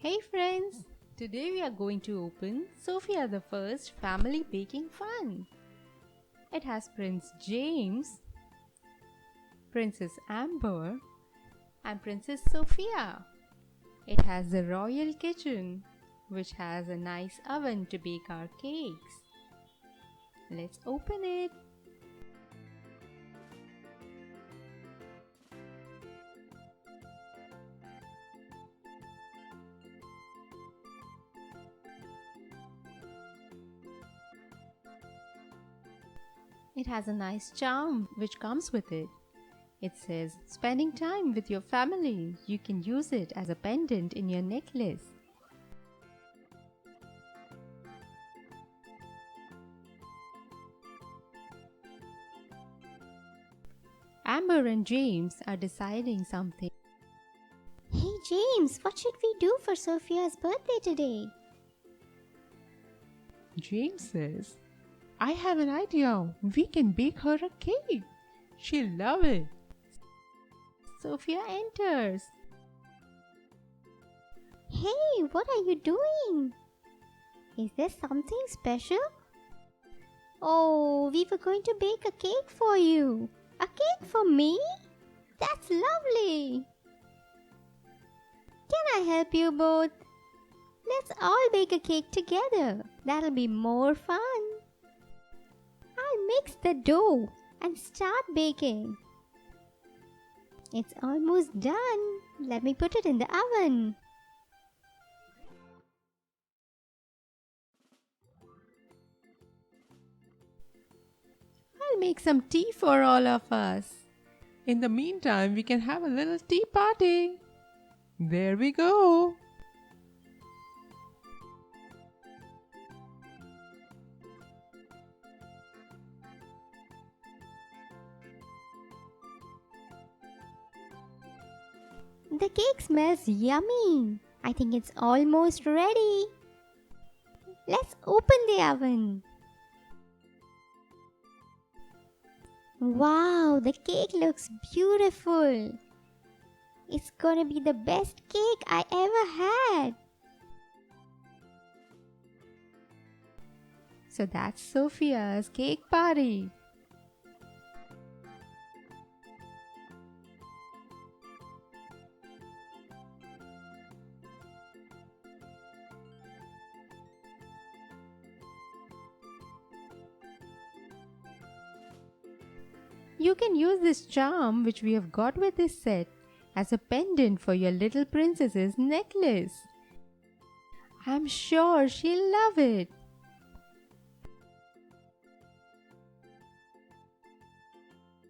Hey friends! Today we are going to open Sophia the First Family Baking Fun. It has Prince James, Princess Amber and Princess Sophia. It has the royal kitchen which has a nice oven to bake our cakes. Let's open it. It has a nice charm which comes with it. It says, spending time with your family. You can use it as a pendant in your necklace. Amber and James are deciding something. Hey James, what should we do for Sophia's birthday today? James says, I have an idea. We can bake her a cake. She'll love it. Sophia enters. Hey, what are you doing? Is there something special? Oh, we were going to bake a cake for you. A cake for me? That's lovely. Can I help you both? Let's all bake a cake together. That'll be more fun. I'll mix the dough and start baking. It's almost done. Let me put it in the oven. I'll make some tea for all of us. In the meantime, we can have a little tea party. There we go. The cake smells yummy. I think it's almost ready. Let's open the oven. Wow, the cake looks beautiful. It's gonna be the best cake I ever had. So that's Sophia's cake party. You can use this charm which we have got with this set as a pendant for your little princess's necklace. I'm sure she'll love it.